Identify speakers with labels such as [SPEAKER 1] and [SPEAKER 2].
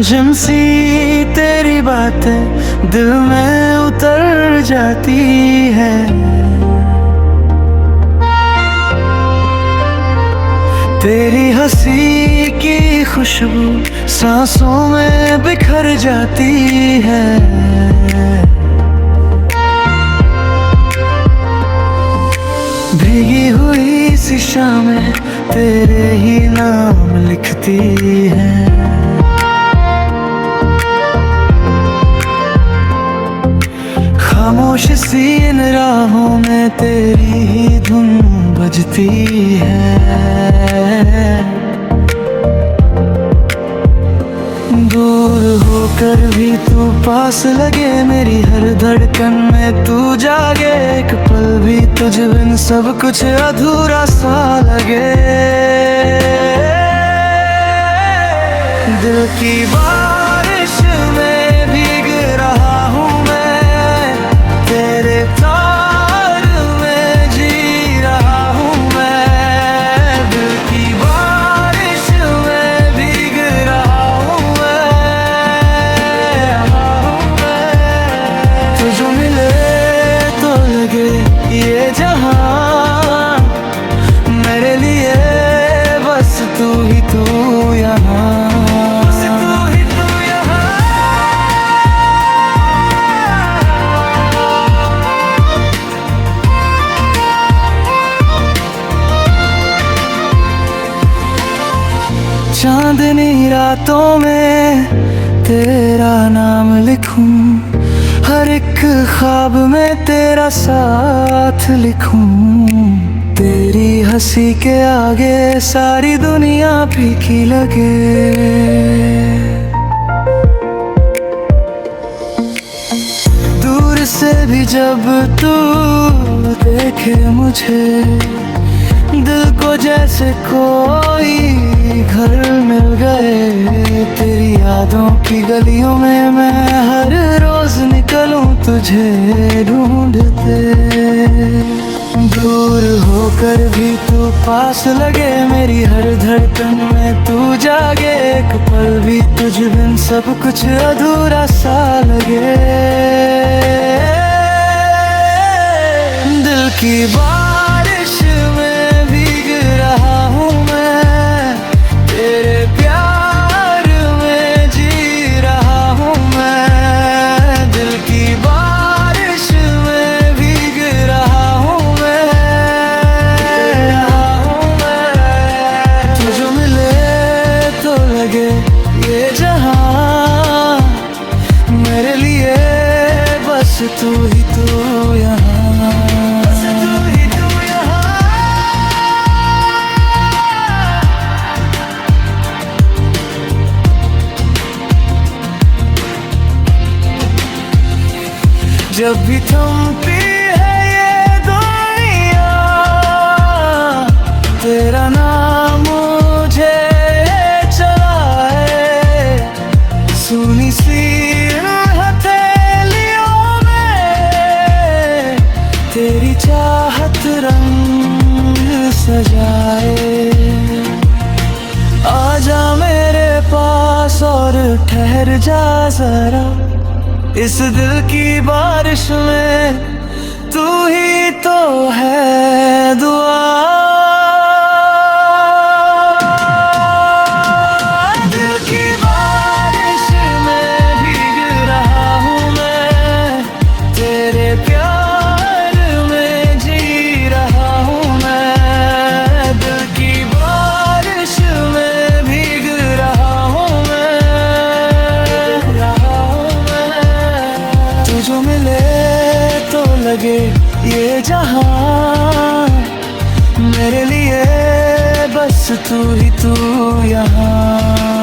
[SPEAKER 1] रिमझिम सी तेरी बातें दिल में उतर जाती है। तेरी हंसी की खुशबू सांसों में बिखर जाती है। भीगी हुई सी शामें तेरे ही नाम लिखती हैं। खामोश सी इन राहों में तेरी ही धुन बजती है। दूर होकर भी तू पास लगे, मेरी हर धड़कन में तू जागे। एक पल भी तुझ बिन सब कुछ अधूरा सा लगे। दिल की बारिश में भीग रहा हूँ मैं, तेरे प्यार में जी रहा हूँ मैं। दिल की बारिश में भीग रहा हूँ मैं। तुझे मिले तो लगे ये जहां मेरे लिए बस तू ही तू यहाँ। चांदनी रातों में तेरा नाम लिखूं, हर एक ख्वाब में तेरा साथ लिखूं। तेरी हंसी के आगे सारी दुनिया फीकी लगे। दूर से भी जब तू देखे मुझे, दिल को जैसे कोई घर मिल गए। तेरी यादों की गलियों में मैं हर रोज निकलूं तुझे ढूंढते। दूर होकर भी तू पास लगे, मेरी हर धड़कन में तू जागे। एक पल भी तुझ बिन सब कुछ अधूरा सा लगे। दिल की बारिश में भीग रहा हूँ मैं, तेरे प्यार में जी रहा हूँ मैं। दिल की बारिश में भीग रहा हूँ मैं। तुझे मिले तो लगे ये जहां मेरे लिए बस तू ही तू यहाँ। जब भी थमती है ये दुनिया, तेरा नाम मुझे चलाए। सुनी सी हथेलियों में तेरी चाहत रंग सजाए। आजा मेरे पास और ठहर जा जरा, इस दिल की बारिश में तू ही तो है दुआ। दिल की बारिश में भीग रहा हूँ मैं, तेरे प्यार में जी रहा हूँ मैं। दिल की बारिश में भीग रहा हूँ जो मिले तो लगे ये जहां मेरे लिए बस तू ही तू यहाँ।